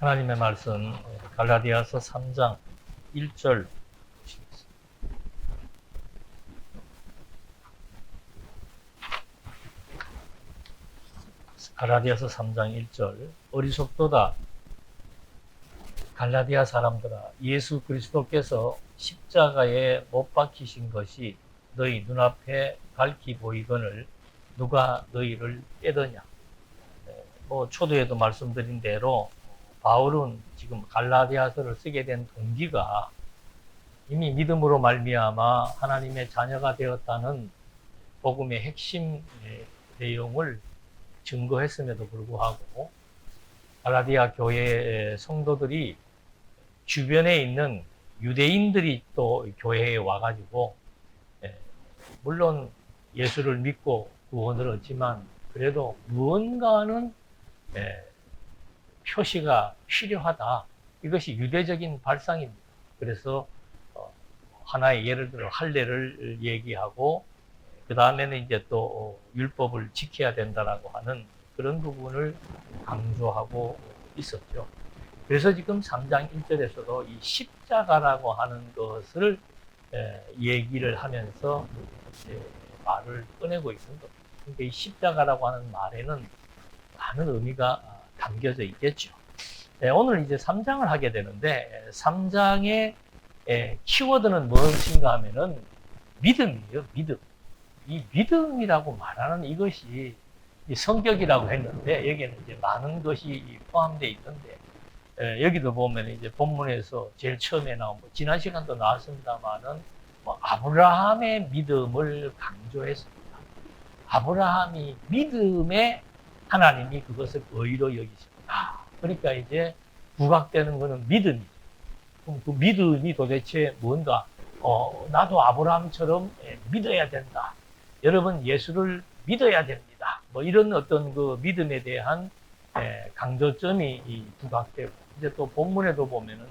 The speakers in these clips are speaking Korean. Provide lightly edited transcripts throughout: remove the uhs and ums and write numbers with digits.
하나님의 말씀 갈라디아서 3장 1절 보시겠습니다. 갈라디아서 3장 1절 어리석도다 갈라디아 사람들아 예수 그리스도께서 십자가에 못 박히신 것이 너희 눈앞에 밝히 보이거늘 누가 너희를 깨더냐. 초두에도 말씀드린 대로 바울은 지금 갈라디아서를 쓰게 된 동기가 이미 믿음으로 말미암아 하나님의 자녀가 되었다는 복음의 핵심 내용을 증거했음에도 불구하고 갈라디아 교회의 성도들이 주변에 있는 유대인들이 또 교회에 와가지고 물론 예수를 믿고 구원을 얻지만 그래도 무언가는 표시가 필요하다. 이것이 유대적인 발상입니다. 그래서 하나의 예를 들어 할례를 얘기하고 그 다음에는 이제 또 율법을 지켜야 된다라고 하는 그런 부분을 강조하고 있었죠. 그래서 지금 3장 1절에서도 이 십자가라고 하는 것을 얘기를 하면서 말을 꺼내고 있는 겁니다. 그러니까 이 십자가라고 하는 말에는 많은 의미가 담겨져 있겠죠. 오늘 이제 3장을 하게 되는데 3장의 키워드는 무엇인가 하면은 믿음이에요. 믿음. 이 믿음이라고 말하는 이것이 이 성격이라고 했는데 여기에는 이제 많은 것이 포함되어 있는데 여기도 보면 이제 본문에서 제일 처음에 나온 지난 시간도 나왔습니다만은 아브라함의 믿음을 강조했습니다. 아브라함이 믿음에 하나님이 그것을 의로 여기십니다. 그러니까 이제 부각되는 것은 믿음이죠. 그럼 그 믿음이 도대체 뭔가? 나도 아브라함처럼 믿어야 된다. 여러분 예수를 믿어야 됩니다. 이런 어떤 그 믿음에 대한 강조점이 부각되고 이제 또 본문에도 보면은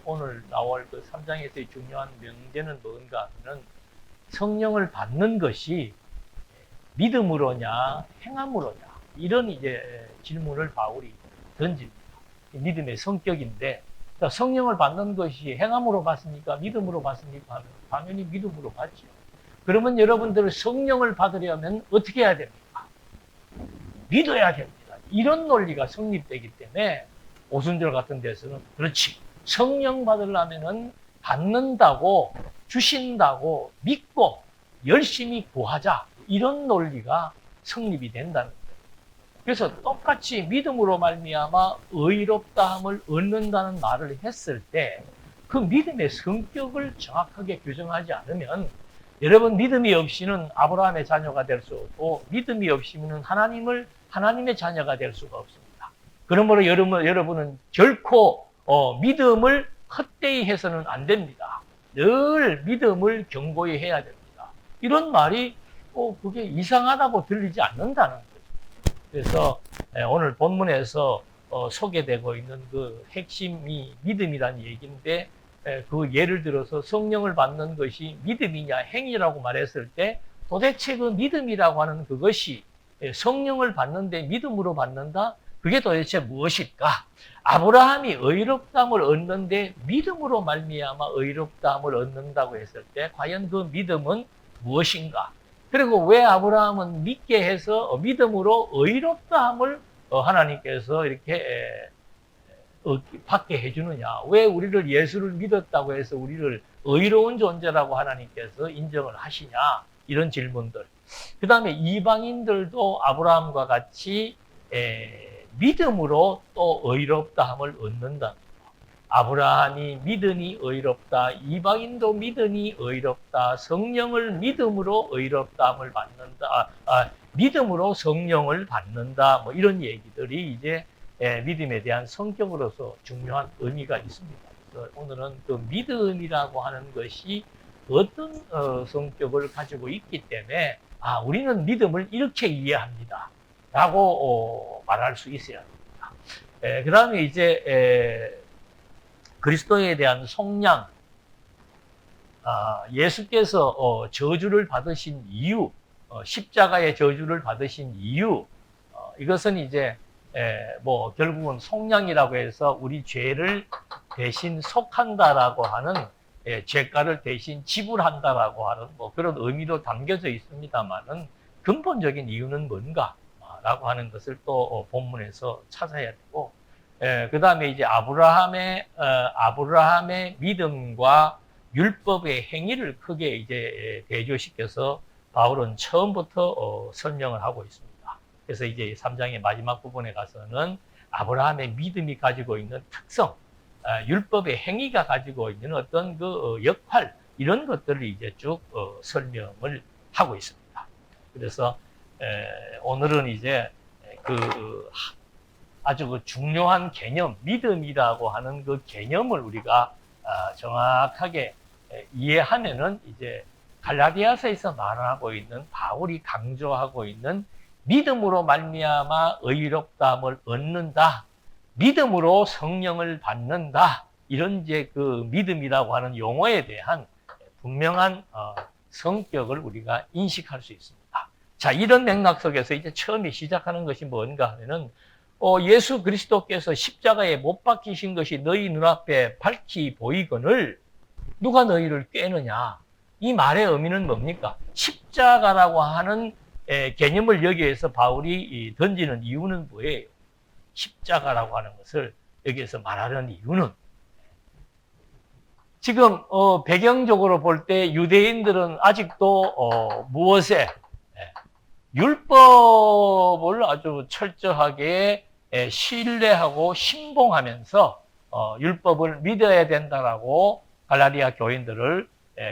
오늘 나올 그 3장에서의 중요한 명제는 뭔가 하면은 성령을 받는 것이 믿음으로냐 행함으로냐 이런 이제 질문을 바울이 던집니다. 믿음의 성격인데 성령을 받는 것이 행함으로 받습니까? 믿음으로 받습니까? 하면 당연히 믿음으로 받죠. 그러면 여러분들 성령을 받으려면 어떻게 해야 됩니까? 믿어야 됩니다. 이런 논리가 성립되기 때문에 오순절 같은 데서는 그렇지. 성령 받으려면은 받는다고 주신다고 믿고 열심히 구하자. 이런 논리가 성립이 된다는 거예요. 그래서 똑같이 믿음으로 말미암아 의롭다함을 얻는다는 말을 했을 때 그 믿음의 성격을 정확하게 규정하지 않으면 여러분 믿음이 없이는 아브라함의 자녀가 될 수 없고 믿음이 없이는 하나님의 자녀가 될 수가 없습니다. 그러므로 여러분은 결코 믿음을 헛되이 해서는 안 됩니다. 늘 믿음을 견고히 해야 됩니다. 이런 말이 그게 이상하다고 들리지 않는다는 거죠. 그래서 오늘 본문에서 소개되고 있는 그 핵심이 믿음이라는 얘기인데 그 예를 들어서 성령을 받는 것이 믿음이냐 행위라고 말했을 때 도대체 그 믿음이라고 하는 그것이 성령을 받는데 믿음으로 받는다? 그게 도대체 무엇일까? 아브라함이 의롭다함을 얻는데 믿음으로 말미암아 의롭다함을 얻는다고 했을 때 과연 그 믿음은 무엇인가? 그리고 왜 아브라함은 믿게 해서 믿음으로 의롭다함을 하나님께서 이렇게 받게 해주느냐? 왜 우리를 예수를 믿었다고 해서 우리를 의로운 존재라고 하나님께서 인정을 하시냐? 이런 질문들. 그 다음에 이방인들도 아브라함과 같이 믿음으로 또 의롭다함을 얻는다. 아브라함이 믿으니 의롭다. 이방인도 믿으니 의롭다. 성령을 믿음으로 의롭다함을 받는다. 믿음으로 성령을 받는다. 이런 얘기들이 이제 믿음에 대한 성격으로서 중요한 의미가 있습니다. 그래서 오늘은 그 믿음이라고 하는 것이 어떤 성격을 가지고 있기 때문에 우리는 믿음을 이렇게 이해합니다. 라고 말할 수 있어야 됩니다. 그 다음에 이제 그리스도에 대한 속량, 예수께서 저주를 받으신 이유, 십자가의 저주를 받으신 이유, 이것은 이제 뭐 결국은 속량이라고 해서 우리 죄를 대신 속한다라고 하는 죄가를 대신 지불한다라고 하는 뭐 그런 의미도 담겨져 있습니다만은 근본적인 이유는 뭔가라고 하는 것을 또 본문에서 찾아야 되고, 그 다음에 이제 아브라함의 믿음과 율법의 행위를 크게 이제 대조시켜서 바울은 처음부터 설명을 하고 있습니다. 그래서 이제 3장의 마지막 부분에 가서는 아브라함의 믿음이 가지고 있는 특성, 율법의 행위가 가지고 있는 어떤 그 역할, 이런 것들을 이제 쭉 설명을 하고 있습니다. 그래서 오늘은 이제 그 아주 그 중요한 개념, 믿음이라고 하는 그 개념을 우리가 정확하게 이해하면은 이제 갈라디아서에서 말하고 있는, 바울이 강조하고 있는 믿음으로 말미암아 의롭다함을 얻는다, 믿음으로 성령을 받는다, 이런 이제 그 믿음이라고 하는 용어에 대한 분명한 성격을 우리가 인식할 수 있습니다. 자, 이런 맥락 속에서 이제 처음에 시작하는 것이 뭔가 하면은 예수 그리스도께서 십자가에 못 박히신 것이 너희 눈앞에 밝히 보이거늘 누가 너희를 꾀느냐. 이 말의 의미는 뭡니까? 십자가라고 하는 개념을 여기에서 바울이 던지는 이유는 뭐예요? 십자가라고 하는 것을 여기에서 말하는 이유는, 지금 배경적으로 볼 때 유대인들은 아직도 무엇에 율법을 아주 철저하게 신뢰하고 신봉하면서 율법을 믿어야 된다라고 갈라디아 교인들을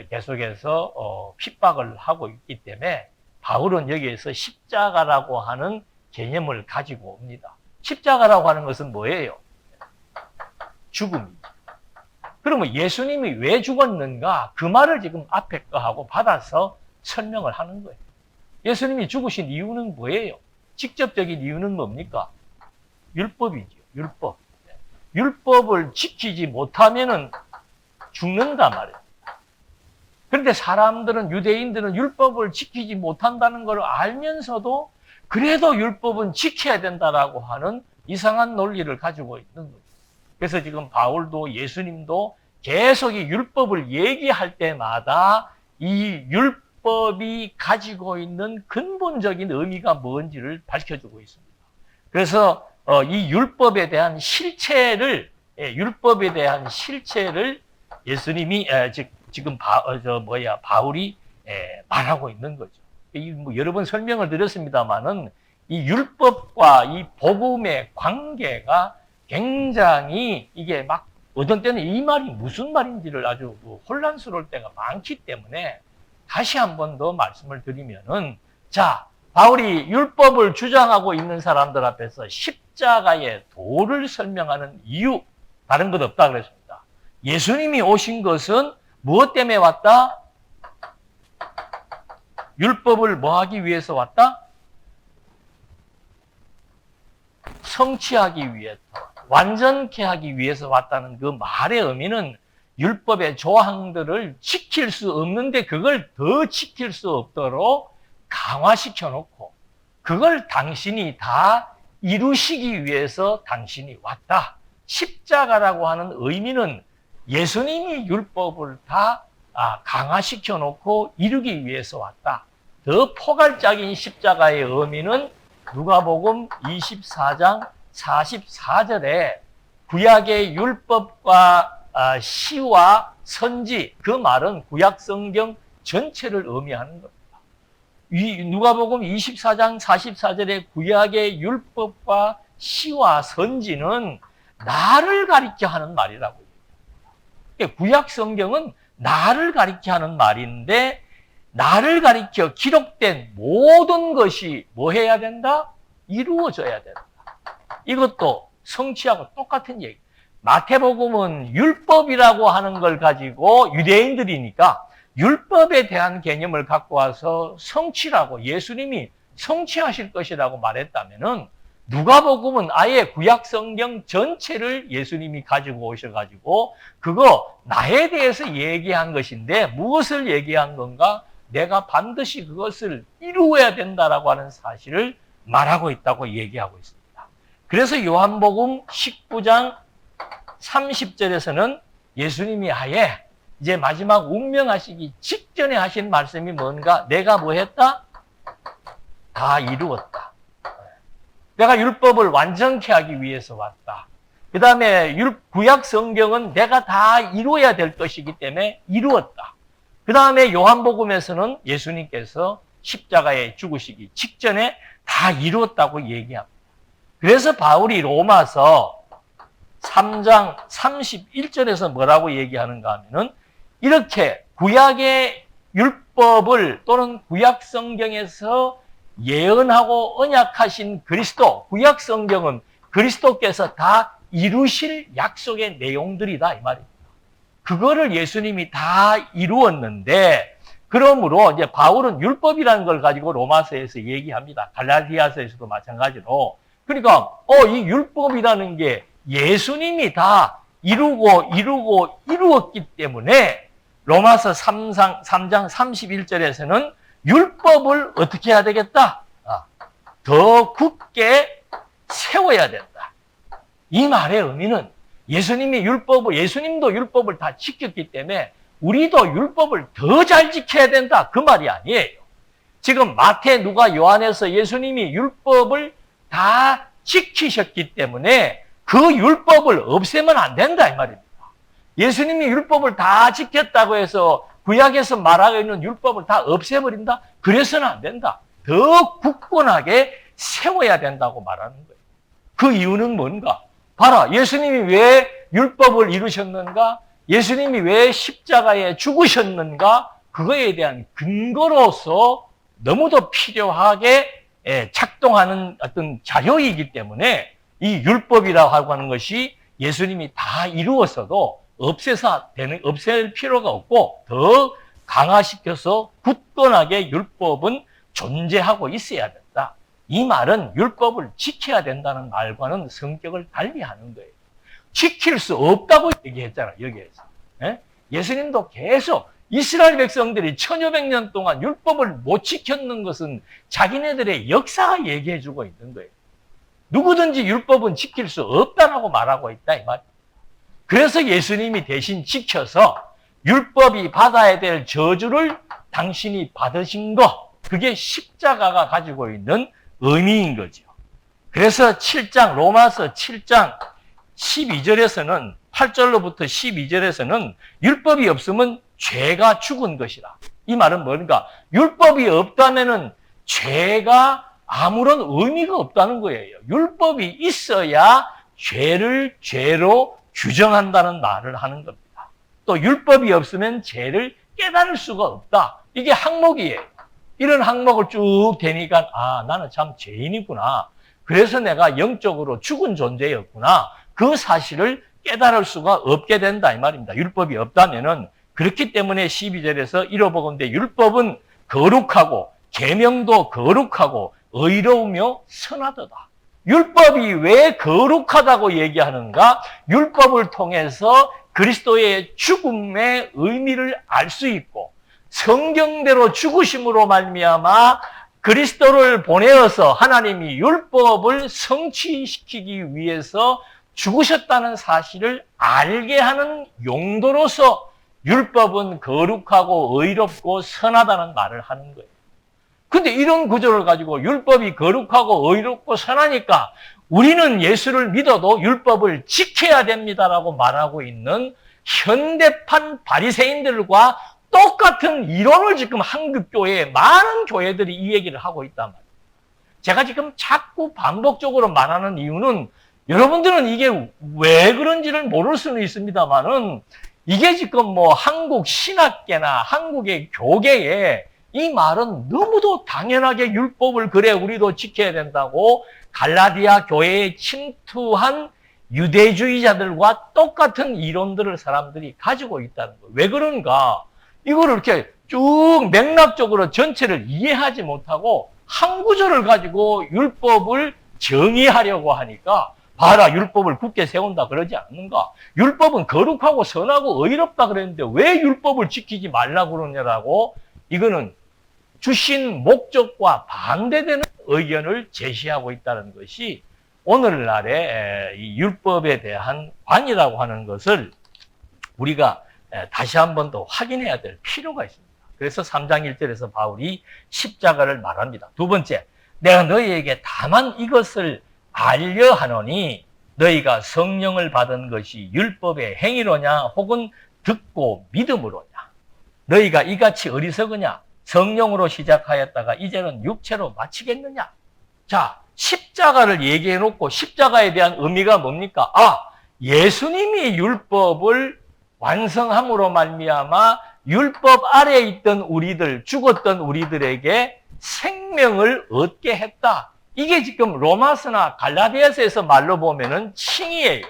계속해서 핍박을 하고 있기 때문에 바울은 여기에서 십자가라고 하는 개념을 가지고 옵니다. 십자가라고 하는 것은 뭐예요? 죽음입니다. 그러면 예수님이 왜 죽었는가? 그 말을 지금 앞에 거하고 받아서 설명을 하는 거예요. 예수님이 죽으신 이유는 뭐예요? 직접적인 이유는 뭡니까? 율법이죠. 율법. 율법을 지키지 못하면은 죽는단 말이에요. 그런데 사람들은, 유대인들은 율법을 지키지 못한다는 걸 알면서도 그래도 율법은 지켜야 된다라고 하는 이상한 논리를 가지고 있는 거죠. 그래서 지금 바울도 예수님도 계속 이 율법을 얘기할 때마다 이 율법이 가지고 있는 근본적인 의미가 뭔지를 밝혀주고 있습니다. 그래서 이 율법에 대한 실체를 예수님이 지금 바울이 말하고 있는 거죠. 뭐 여러 번 설명을 드렸습니다만은 이 율법과 이 복음의 관계가 굉장히 이게 막 어떤 때는 이 말이 무슨 말인지를 아주 혼란스러울 때가 많기 때문에 다시 한 번 더 말씀을 드리면은, 자, 바울이 율법을 주장하고 있는 사람들 앞에서 십자가의 도를 설명하는 이유, 다른 것 없다 그랬습니다. 예수님이 오신 것은 무엇 때문에 왔다? 율법을 뭐 하기 위해서 왔다? 성취하기 위해서, 완전케 하기 위해서 왔다는 그 말의 의미는 율법의 조항들을 지킬 수 없는데 그걸 더 지킬 수 없도록 강화시켜 놓고 그걸 당신이 다 이루시기 위해서 당신이 왔다. 십자가라고 하는 의미는 예수님이 율법을 다 강화시켜 놓고 이루기 위해서 왔다. 더 포괄적인 십자가의 의미는 누가복음 24장 44절에 구약의 율법과 시와 선지, 그 말은 구약 성경 전체를 의미하는 겁니다. 누가복음 24장 44절에 구약의 율법과 시와 선지는 나를 가리켜 하는 말이라고 얘기합니다. 구약 성경은 나를 가리켜 하는 말인데, 나를 가리켜 기록된 모든 것이 뭐 해야 된다? 이루어져야 된다. 이것도 성취하고 똑같은 얘기. 마태복음은 율법이라고 하는 걸 가지고 유대인들이니까 율법에 대한 개념을 갖고 와서 성취라고, 예수님이 성취하실 것이라고 말했다면은, 누가복음은 아예 구약 성경 전체를 예수님이 가지고 오셔가지고 그거 나에 대해서 얘기한 것인데 무엇을 얘기한 건가? 내가 반드시 그것을 이루어야 된다라고 하는 사실을 말하고 있다고 얘기하고 있습니다. 그래서 요한복음 19장 30절에서는 예수님이 아예 이제 마지막 운명하시기 직전에 하신 말씀이 뭔가? 내가 뭐 했다? 다 이루었다. 내가 율법을 완전케 하기 위해서 왔다. 그 다음에 구약 성경은 내가 다 이루어야 될 것이기 때문에 이루었다. 그 다음에 요한복음에서는 예수님께서 십자가에 죽으시기 직전에 다 이루었다고 얘기합니다. 그래서 바울이 로마서 3장 31절에서 뭐라고 얘기하는가 하면은 이렇게 구약의 율법을 또는 구약 성경에서 예언하고 언약하신 그리스도, 구약 성경은 그리스도께서 다 이루실 약속의 내용들이다 이 말입니다. 그거를 예수님이 다 이루었는데 그러므로 이제 바울은 율법이라는 걸 가지고 로마서에서 얘기합니다. 갈라디아서에서도 마찬가지로. 그러니까 이 율법이라는 게 예수님이 다 이루었기 때문에 로마서 3장 31절에서는 율법을 어떻게 해야 되겠다? 더 굳게 세워야 된다. 이 말의 의미는 예수님도 율법을 다 지켰기 때문에 우리도 율법을 더 잘 지켜야 된다. 그 말이 아니에요. 지금 마태, 누가, 요한에서 예수님이 율법을 다 지키셨기 때문에 그 율법을 없애면 안 된다 이 말입니다. 예수님이 율법을 다 지켰다고 해서 구약에서 말하고 있는 율법을 다 없애버린다? 그래서는 안 된다. 더 굳건하게 세워야 된다고 말하는 거예요. 그 이유는 뭔가? 봐라, 예수님이 왜 율법을 이루셨는가? 예수님이 왜 십자가에 죽으셨는가? 그거에 대한 근거로서 너무도 필요하게 작동하는 어떤 자료이기 때문에 이 율법이라고 하는 것이 예수님이 다 이루었어도 없앨 필요가 없고 더 강화시켜서 굳건하게 율법은 존재하고 있어야 된다. 이 말은 율법을 지켜야 된다는 말과는 성격을 달리하는 거예요. 지킬 수 없다고 얘기했잖아요, 여기에서. 예수님도 계속 이스라엘 백성들이 1500년 동안 율법을 못 지켰는 것은 자기네들의 역사가 얘기해주고 있는 거예요. 누구든지 율법은 지킬 수 없다라고 말하고 있다, 이 말. 그래서 예수님이 대신 지켜서 율법이 받아야 될 저주를 당신이 받으신 것, 그게 십자가가 가지고 있는 의미인 거죠. 그래서 로마서 7장 12절에서는 8절로부터 12절에서는 율법이 없으면 죄가 죽은 것이다. 이 말은 뭔가? 율법이 없다면은 죄가 아무런 의미가 없다는 거예요. 율법이 있어야 죄를 죄로 규정한다는 말을 하는 겁니다. 또 율법이 없으면 죄를 깨달을 수가 없다. 이게 항목이에요. 이런 항목을 쭉 대니까 나는 참 죄인이구나. 그래서 내가 영적으로 죽은 존재였구나. 그 사실을 깨달을 수가 없게 된다 이 말입니다. 율법이 없다면은. 그렇기 때문에 12절에서 이뤄보건대 율법은 거룩하고 계명도 거룩하고 의로우며 선하도다. 율법이 왜 거룩하다고 얘기하는가? 율법을 통해서 그리스도의 죽음의 의미를 알 수 있고 성경대로 죽으심으로 말미암아 그리스도를 보내어서 하나님이 율법을 성취시키기 위해서 죽으셨다는 사실을 알게 하는 용도로서 율법은 거룩하고 의롭고 선하다는 말을 하는 거예요. 근데 이런 구조를 가지고 율법이 거룩하고 의롭고 선하니까 우리는 예수를 믿어도 율법을 지켜야 됩니다라고 말하고 있는 현대판 바리새인들과 똑같은 이론을 지금 한국교회의 많은 교회들이 이 얘기를 하고 있단 말이에요. 제가 지금 자꾸 반복적으로 말하는 이유는 여러분들은 이게 왜 그런지를 모를 수는 있습니다만은 이게 지금 한국 신학계나 한국의 교계에 이 말은 너무도 당연하게 율법을 그래 우리도 지켜야 된다고 갈라디아 교회에 침투한 유대주의자들과 똑같은 이론들을 사람들이 가지고 있다는 거예요. 왜 그런가? 이거를 이렇게 쭉 맥락적으로 전체를 이해하지 못하고 한 구절을 가지고 율법을 정의하려고 하니까 봐라, 율법을 굳게 세운다 그러지 않는가? 율법은 거룩하고 선하고 의롭다 그랬는데 왜 율법을 지키지 말라고 그러냐라고 이거는 주신 목적과 반대되는 의견을 제시하고 있다는 것이 오늘날의 이 율법에 대한 관이라고 하는 것을 우리가 다시 한 번 더 확인해야 될 필요가 있습니다. 그래서 3장 1절에서 바울이 십자가를 말합니다. 두 번째, 내가 너희에게 다만 이것을 알려 하노니 너희가 성령을 받은 것이 율법의 행위로냐 혹은 듣고 믿음으로냐. 너희가 이같이 어리석으냐. 성령으로 시작하였다가 이제는 육체로 마치겠느냐. 자, 십자가를 얘기해 놓고 십자가에 대한 의미가 뭡니까? 예수님이 율법을 완성함으로 말미암아 율법 아래에 있던 우리들, 죽었던 우리들에게 생명을 얻게 했다. 이게 지금 로마서나 갈라디아서에서 말로 보면은 칭의예요.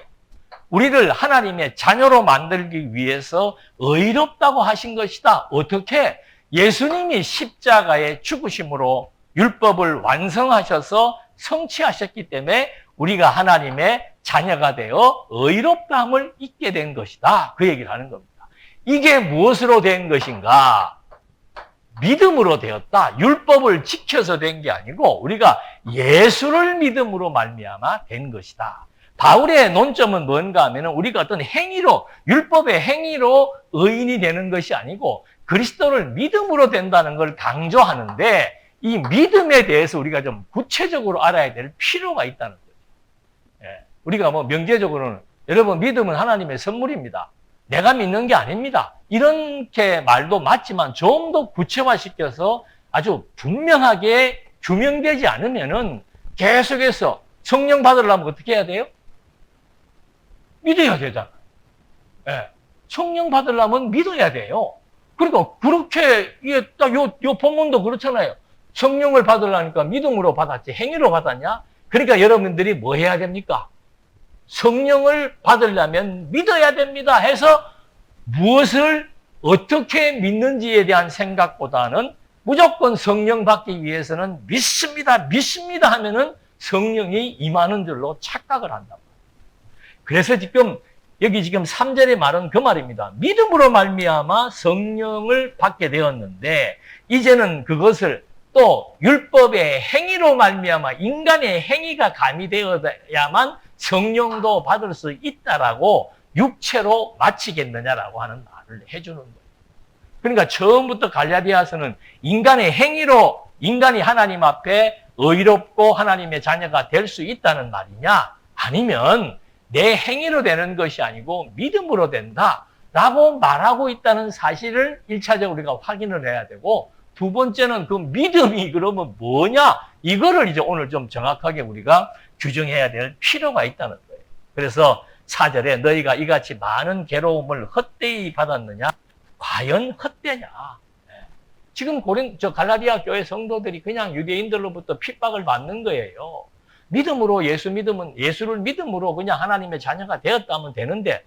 우리를 하나님의 자녀로 만들기 위해서 의롭다고 하신 것이다. 어떻게? 예수님이 십자가의 죽으심으로 율법을 완성하셔서 성취하셨기 때문에 우리가 하나님의 자녀가 되어 의롭다함을 잊게 된 것이다. 그 얘기를 하는 겁니다. 이게 무엇으로 된 것인가? 믿음으로 되었다. 율법을 지켜서 된 게 아니고 우리가 예수를 믿음으로 말미암아 된 것이다. 바울의 논점은 뭔가 하면 우리가 어떤 행위로, 율법의 행위로 의인이 되는 것이 아니고 그리스도를 믿음으로 된다는 걸 강조하는데 이 믿음에 대해서 우리가 좀 구체적으로 알아야 될 필요가 있다는 거죠. 우리가 뭐 명제적으로는 여러분 믿음은 하나님의 선물입니다. 내가 믿는 게 아닙니다. 이렇게 말도 맞지만 좀 더 구체화시켜서 아주 분명하게 규명되지 않으면은 계속해서 성령 받으려면 어떻게 해야 돼요? 믿어야 되잖아요. 성령 받으려면 믿어야 돼요. 그러니까 그렇게 이게 딱 요 본문도 그렇잖아요. 성령을 받으려니까 믿음으로 받았지 행위로 받았냐? 그러니까 여러분들이 뭐 해야 됩니까? 성령을 받으려면 믿어야 됩니다 해서 무엇을 어떻게 믿는지에 대한 생각보다는 무조건 성령 받기 위해서는 믿습니다 하면은 성령이 임하는 줄로 착각을 한다. 그래서 여기 지금 3절에 말은 그 말입니다. 믿음으로 말미암아 성령을 받게 되었는데 이제는 그것을 또 율법의 행위로 말미암아 인간의 행위가 가미되어야만 성령도 받을 수 있다라고 육체로 마치겠느냐라고 하는 말을 해주는 거예요. 그러니까 처음부터 갈라디아서는 인간의 행위로 인간이 하나님 앞에 의롭고 하나님의 자녀가 될 수 있다는 말이냐? 아니면 내 행위로 되는 것이 아니고 믿음으로 된다라고 말하고 있다는 사실을 1차적으로 우리가 확인을 해야 되고 두 번째는 그 믿음이 그러면 뭐냐? 이거를 이제 오늘 좀 정확하게 우리가 규정해야 될 필요가 있다는 거예요. 그래서 4절에 너희가 이같이 많은 괴로움을 헛되이 받았느냐? 과연 헛되냐? 지금 갈라디아 교회 성도들이 그냥 유대인들로부터 핍박을 받는 거예요. 믿음으로 예수를 믿음으로 그냥 하나님의 자녀가 되었다면 되는데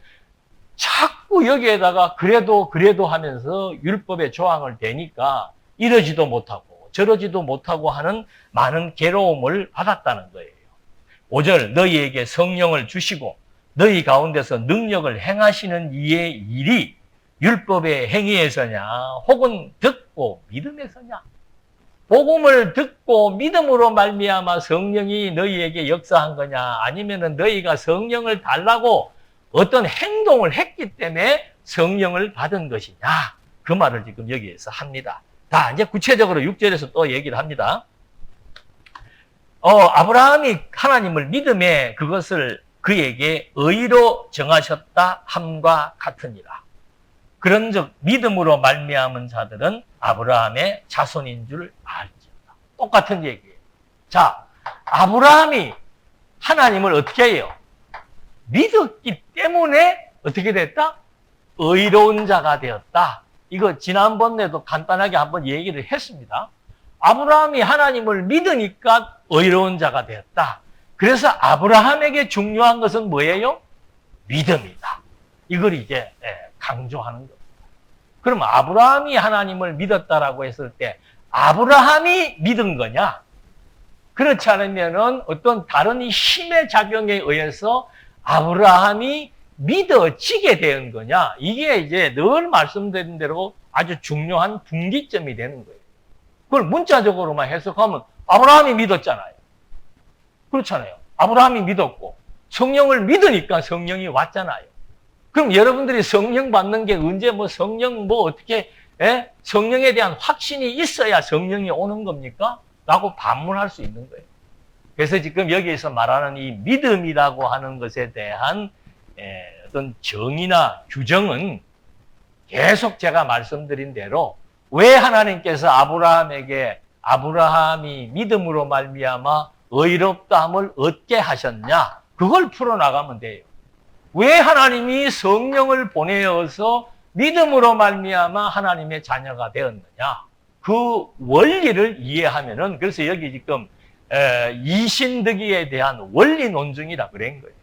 자꾸 여기에다가 그래도 하면서 율법의 조항을 대니까 이러지도 못하고 저러지도 못하고 하는 많은 괴로움을 받았다는 거예요. 5절 너희에게 성령을 주시고 너희 가운데서 능력을 행하시는 이의 일이 율법의 행위에서냐 혹은 듣고 믿음에서냐. 복음을 듣고 믿음으로 말미암아 성령이 너희에게 역사한 거냐 아니면은 너희가 성령을 달라고 어떤 행동을 했기 때문에 성령을 받은 것이냐. 그 말을 지금 여기에서 합니다. 자, 이제 구체적으로 6절에서 또 얘기를 합니다. 아브라함이 하나님을 믿음에 그것을 그에게 의로 정하셨다 함과 같으니라. 그런즉 믿음으로 말미암은 자들은 아브라함의 자손인 줄 알지어다. 똑같은 얘기예요. 자, 아브라함이 하나님을 어떻게 해요? 믿었기 때문에 어떻게 됐다? 의로운 자가 되었다. 이거 지난번에도 간단하게 한번 얘기를 했습니다. 아브라함이 하나님을 믿으니까 의로운 자가 되었다. 그래서 아브라함에게 중요한 것은 뭐예요? 믿음이다. 이걸 이제 강조하는 겁니다. 그럼 아브라함이 하나님을 믿었다라고 했을 때 아브라함이 믿은 거냐? 그렇지 않으면은 어떤 다른 힘의 작용에 의해서 아브라함이 믿어지게 된 거냐? 이게 이제 늘 말씀드린 대로 아주 중요한 분기점이 되는 거예요. 그걸 문자적으로만 해석하면 아브라함이 믿었잖아요. 그렇잖아요. 아브라함이 믿었고 성령을 믿으니까 성령이 왔잖아요. 그럼 여러분들이 성령 받는 게 언제 뭐 성령 뭐 어떻게 성령에 대한 확신이 있어야 성령이 오는 겁니까? 라고 반문할 수 있는 거예요. 그래서 지금 여기에서 말하는 이 믿음이라고 하는 것에 대한 어떤 정의나 규정은 계속 제가 말씀드린 대로 왜 하나님께서 아브라함이 믿음으로 말미암아 의롭다함을 얻게 하셨냐? 그걸 풀어나가면 돼요. 왜 하나님이 성령을 보내어서 믿음으로 말미암아 하나님의 자녀가 되었느냐? 그 원리를 이해하면은 그래서 여기 지금 이신득이에 대한 원리 논증이라 그런 거예요.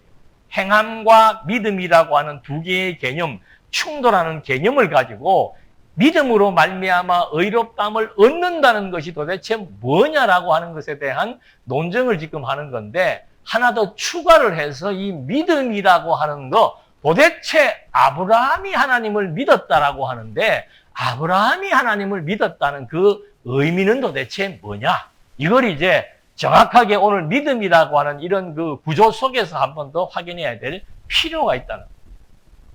행함과 믿음이라고 하는 두 개의 개념, 충돌하는 개념을 가지고 믿음으로 말미암아 의롭다함을 얻는다는 것이 도대체 뭐냐라고 하는 것에 대한 논증을 지금 하는 건데 하나 더 추가를 해서 이 믿음이라고 하는 거 도대체 아브라함이 하나님을 믿었다라고 하는데 아브라함이 하나님을 믿었다는 그 의미는 도대체 뭐냐? 이걸 이제 정확하게 오늘 믿음이라고 하는 이런 그 구조 속에서 한 번 더 확인해야 될 필요가 있다는 거예요.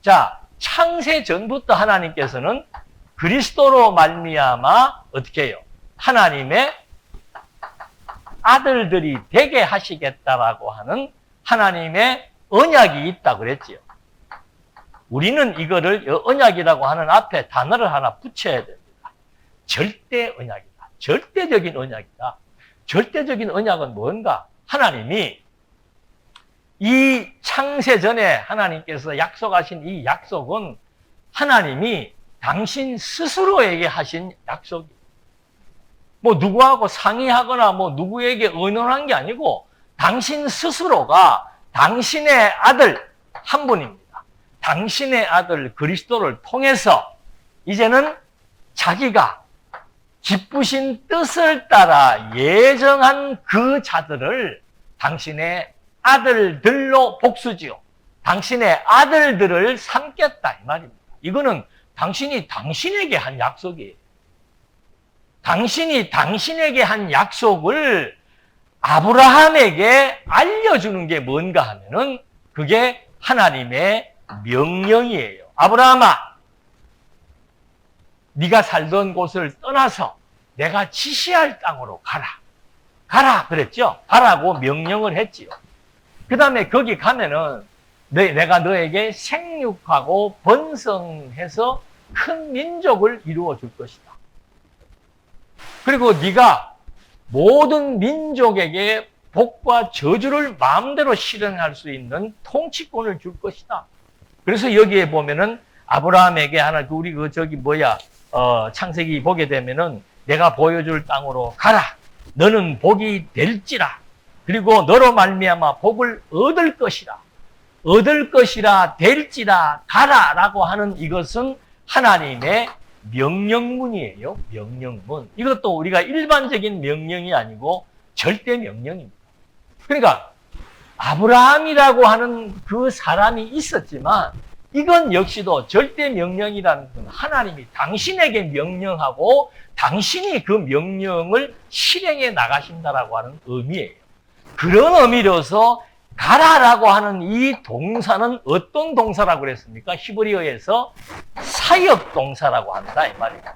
자, 창세 전부터 하나님께서는 그리스도로 말미암아 어떻게 해요? 하나님의 아들들이 되게 하시겠다라고 하는 하나님의 언약이 있다 그랬지요. 우리는 이거를 언약이라고 하는 앞에 단어를 하나 붙여야 됩니다. 절대 언약이다. 절대적인 언약이다. 절대적인 언약은 뭔가? 하나님이 이 창세 전에 하나님께서 약속하신 이 약속은 하나님이 당신 스스로에게 하신 약속이에요. 뭐 누구하고 상의하거나 뭐 누구에게 의논한 게 아니고 당신 스스로가 당신의 아들 한 분입니다. 당신의 아들 그리스도를 통해서 이제는 자기가 기쁘신 뜻을 따라 예정한 그 자들을 당신의 아들들로 복수지요. 당신의 아들들을 삼겠다 이 말입니다. 이거는 당신이 당신에게 한 약속이에요. 당신이 당신에게 한 약속을 아브라함에게 알려주는 게 뭔가 하면은 그게 하나님의 명령이에요. 아브라함아, 네가 살던 곳을 떠나서 내가 지시할 땅으로 가라. 가라 그랬죠. 가라고 명령을 했지요. 그 다음에 거기 가면은 내가 너에게 생육하고 번성해서 큰 민족을 이루어 줄 것이다. 그리고 네가 모든 민족에게 복과 저주를 마음대로 실현할 수 있는 통치권을 줄 것이다. 그래서 여기에 보면은 아브라함에게 하나 우리 창세기 보게 되면은 내가 보여줄 땅으로 가라. 너는 복이 될지라. 그리고 너로 말미암아 복을 얻을 것이라. 얻을 것이라 될지라 가라라고 하는 이것은 하나님의 명령문이에요. 명령문. 이것도 우리가 일반적인 명령이 아니고 절대 명령입니다. 그러니까 아브라함이라고 하는 그 사람이 있었지만 이건 역시도 절대 명령이라는 건 하나님이 당신에게 명령하고 당신이 그 명령을 실행해 나가신다라고 하는 의미예요. 그런 의미로서 가라라고 하는 이 동사는 어떤 동사라고 그랬습니까? 히브리어에서 사역 동사라고 한다 이 말입니다.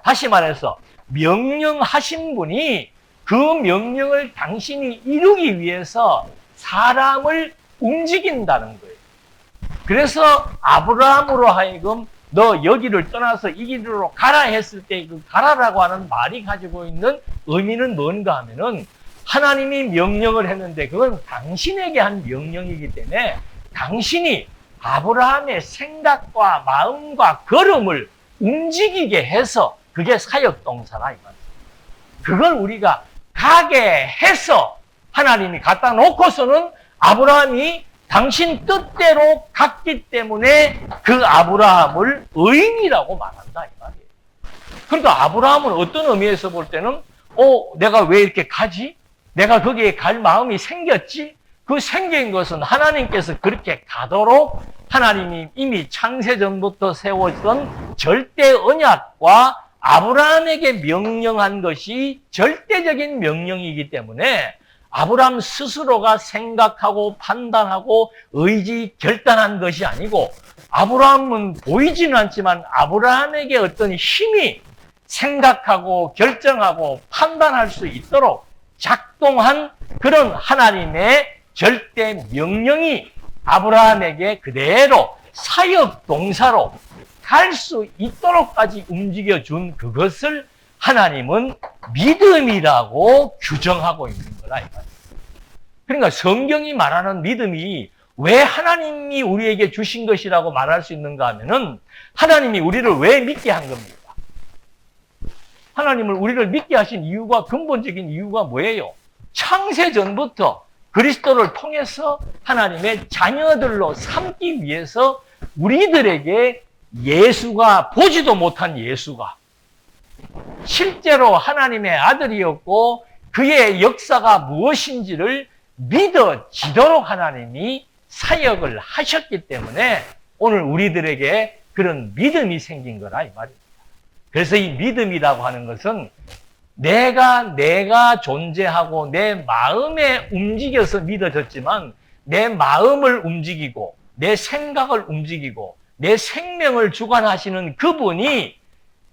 다시 말해서 명령하신 분이 그 명령을 당신이 이루기 위해서 사람을 움직인다는 거예요. 그래서 아브라함으로 하여금 너 여기를 떠나서 이 길로 가라 했을 때 그 가라라고 하는 말이 가지고 있는 의미는 뭔가 하면은 하나님이 명령을 했는데 그건 당신에게 한 명령이기 때문에 당신이 아브라함의 생각과 마음과 걸음을 움직이게 해서 그게 사역동사라 이 말이에요. 그걸 우리가 가게 해서 하나님이 갖다 놓고서는 아브라함이 당신 뜻대로 갔기 때문에 그 아브라함을 의인이라고 말한다 이 말이에요. 그러니까 아브라함은 어떤 의미에서 볼 때는 내가 왜 이렇게 가지? 내가 거기에 갈 마음이 생겼지? 그 생긴 것은 하나님께서 그렇게 가도록 하나님이 이미 창세전부터 세워진 절대 언약과 아브라함에게 명령한 것이 절대적인 명령이기 때문에 아브라함 스스로가 생각하고 판단하고 의지 결단한 것이 아니고 아브라함은 보이지는 않지만 아브라함에게 어떤 힘이 생각하고 결정하고 판단할 수 있도록 작동한 그런 하나님의 절대 명령이 아브라함에게 그대로 사역 동사로 갈 수 있도록까지 움직여준 그것을 하나님은 믿음이라고 규정하고 있는 거라. 그러니까 성경이 말하는 믿음이 왜 하나님이 우리에게 주신 것이라고 말할 수 있는가 하면은 하나님이 우리를 왜 믿게 한 겁니까? 하나님을 우리를 믿게 하신 이유가 근본적인 이유가 뭐예요? 창세 전부터 그리스도를 통해서 하나님의 자녀들로 삼기 위해서 우리들에게 예수가 보지도 못한 예수가 실제로 하나님의 아들이었고 그의 역사가 무엇인지를 믿어지도록 하나님이 사역을 하셨기 때문에 오늘 우리들에게 그런 믿음이 생긴 거라 이 말입니다. 그래서 이 믿음이라고 하는 것은 내가 존재하고 내 마음에 움직여서 믿어졌지만 내 마음을 움직이고 내 생각을 움직이고 내 생명을 주관하시는 그분이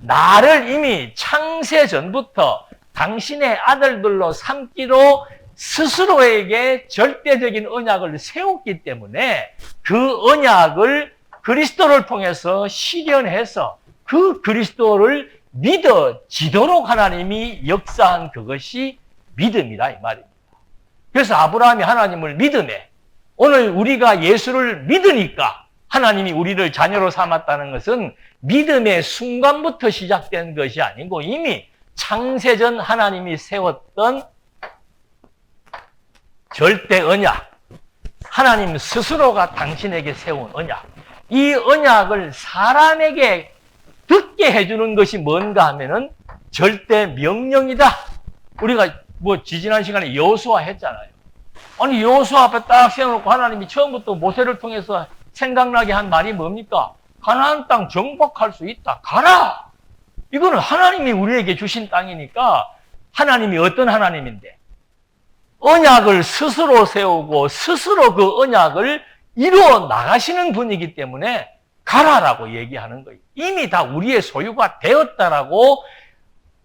나를 이미 창세 전부터 당신의 아들들로 삼기로 스스로에게 절대적인 언약을 세웠기 때문에 그 언약을 그리스도를 통해서 실현해서 그 그리스도를 믿어지도록 하나님이 역사한 그것이 믿음이라 이 말입니다. 그래서 아브라함이 하나님을 믿음에 오늘 우리가 예수를 믿으니까 하나님이 우리를 자녀로 삼았다는 것은 믿음의 순간부터 시작된 것이 아니고 이미 창세전 하나님이 세웠던 절대 언약, 하나님 스스로가 당신에게 세운 언약, 이 언약을 사람에게 듣게 해주는 것이 뭔가 하면은 절대 명령이다. 우리가 지지난 시간에 여호수아 했잖아요. 아니 여호수아 앞에 딱 세워놓고 하나님이 처음부터 모세를 통해서 생각나게 한 말이 뭡니까? 가나안 땅 정복할 수 있다. 가라! 이거는 하나님이 우리에게 주신 땅이니까 하나님이 어떤 하나님인데 언약을 스스로 세우고 스스로 그 언약을 이루어 나가시는 분이기 때문에 가라라고 얘기하는 거예요. 이미 다 우리의 소유가 되었다라고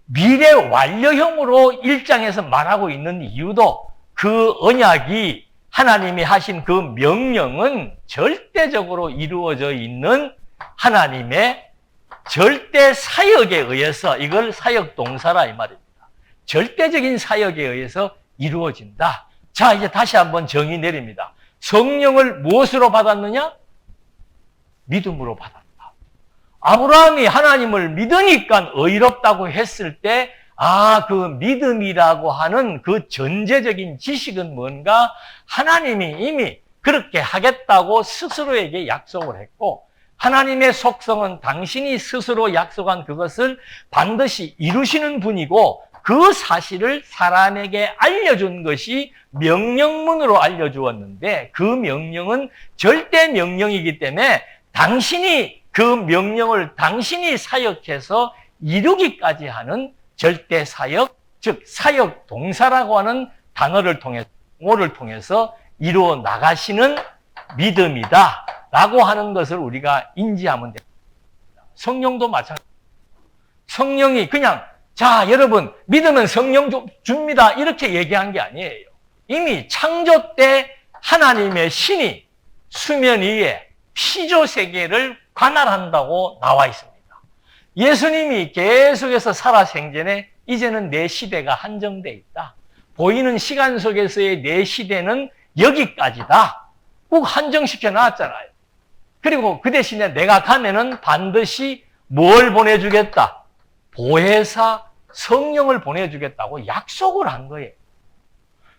미래 완료형으로 1장에서 말하고 있는 이유도 그 언약이 하나님이 하신 그 명령은 절대적으로 이루어져 있는 하나님의 절대 사역에 의해서 이걸 사역 동사라 이 말입니다. 절대적인 사역에 의해서 이루어진다. 자, 이제 다시 한번 정의 내립니다. 성령을 무엇으로 받았느냐? 믿음으로 받았다. 아브라함이 하나님을 믿으니까 의롭다고 했을 때 그 믿음이라고 하는 그 전제적인 지식은 뭔가? 하나님이 이미 그렇게 하겠다고 스스로에게 약속을 했고 하나님의 속성은 당신이 스스로 약속한 그것을 반드시 이루시는 분이고 그 사실을 사람에게 알려준 것이 명령문으로 알려주었는데 그 명령은 절대 명령이기 때문에 당신이 그 명령을 당신이 사역해서 이루기까지 하는 절대 사역, 즉 사역 동사라고 하는 단어를 통해서 이루어 나가시는 믿음이다 라고 하는 것을 우리가 인지하면 됩니다. 성령도 마찬가지입니다. 성령이 그냥 자 여러분 믿으면 성령 줍니다 이렇게 얘기한 게 아니에요. 이미 창조 때 하나님의 신이 수면 위에 피조 세계를 관할한다고 나와 있습니다. 예수님이 계속해서 살아생전에 이제는 내 시대가 한정돼 있다. 보이는 시간 속에서의 내 시대는 여기까지다. 꼭 한정시켜 놨잖아요. 그리고 그 대신에 내가 가면은 반드시 뭘 보내주겠다? 보혜사 성령을 보내주겠다고 약속을 한 거예요.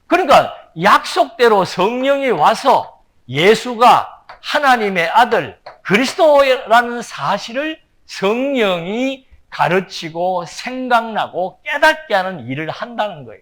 그러니까 약속대로 성령이 와서 예수가 하나님의 아들 그리스도라는 사실을 성령이 가르치고 생각나고 깨닫게 하는 일을 한다는 거예요.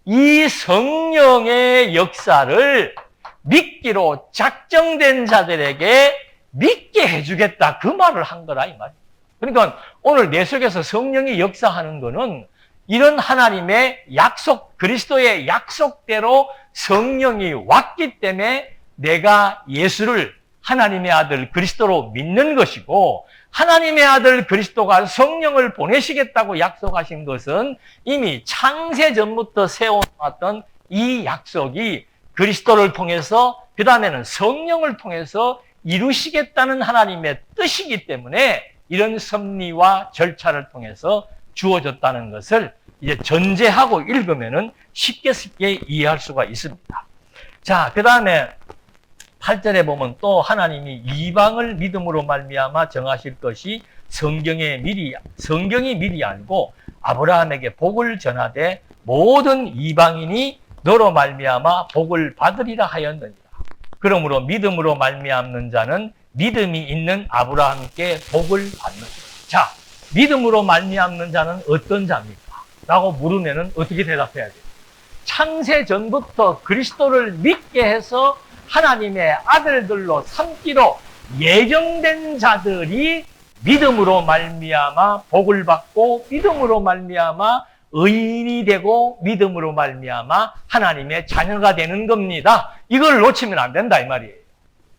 이 성령의 역사를 믿기로 작정된 자들에게 믿게 해주겠다 그 말을 한 거라 이 말이에요. 그러니까 오늘 내 속에서 성령이 역사하는 거는 이런 하나님의 약속, 그리스도의 약속대로 성령이 왔기 때문에 내가 예수를 하나님의 아들 그리스도로 믿는 것이고, 하나님의 아들 그리스도가 성령을 보내시겠다고 약속하신 것은 이미 창세 전부터 세워놨던 이 약속이 그리스도를 통해서, 그 다음에는 성령을 통해서 이루시겠다는 하나님의 뜻이기 때문에 이런 섭리와 절차를 통해서 주어졌다는 것을 이제 전제하고 읽으면은 쉽게 이해할 수가 있습니다. 자, 그 다음에 8절에 보면 또 하나님이 이방을 믿음으로 말미암아 정하실 것이 성경이 미리 알고 아브라함에게 복을 전하되 모든 이방인이 너로 말미암아 복을 받으리라 하였느니라. 그러므로 믿음으로 말미암는 자는 믿음이 있는 아브라함께 복을 받는다. 자, 믿음으로 말미암는 자는 어떤 자입니까? 라고 물으면은 어떻게 대답해야 돼요? 창세 전부터 그리스도를 믿게 해서 하나님의 아들들로 삼기로 예정된 자들이 믿음으로 말미암아 복을 받고, 믿음으로 말미암아 의인이 되고, 믿음으로 말미암아 하나님의 자녀가 되는 겁니다. 이걸 놓치면 안 된다 이 말이에요.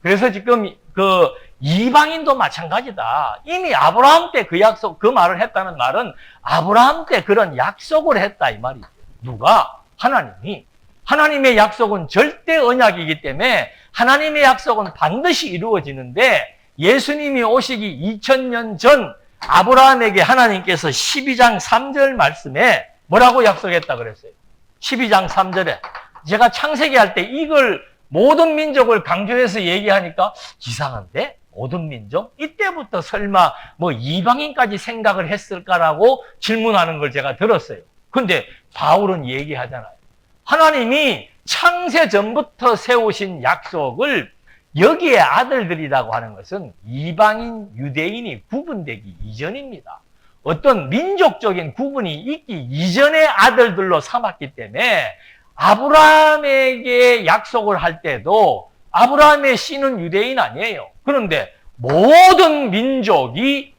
그래서 지금 그 이방인도 마찬가지다. 이미 아브라함 때 그 약속, 그 말을 했다는 말은 아브라함 때 그런 약속을 했다 이 말이죠. 누가? 하나님이. 하나님의 약속은 절대 언약이기 때문에 하나님의 약속은 반드시 이루어지는데, 예수님이 오시기 2000년 전 아브라함에게 하나님께서 12장 3절 말씀에 뭐라고 약속했다 그랬어요? 12장 3절에 제가 창세기 할 때 이걸 모든 민족을 강조해서 얘기하니까 이상한데? 모든 민족? 이때부터 설마 뭐 이방인까지 생각을 했을까라고 질문하는 걸 제가 들었어요. 근데 바울은 얘기하잖아요. 하나님이 창세 전부터 세우신 약속을 여기에 아들들이라고 하는 것은 이방인, 유대인이 구분되기 이전입니다. 어떤 민족적인 구분이 있기 이전의 아들들로 삼았기 때문에 아브라함에게 약속을 할 때도 아브라함의 씨는 유대인 아니에요. 그런데 모든 민족이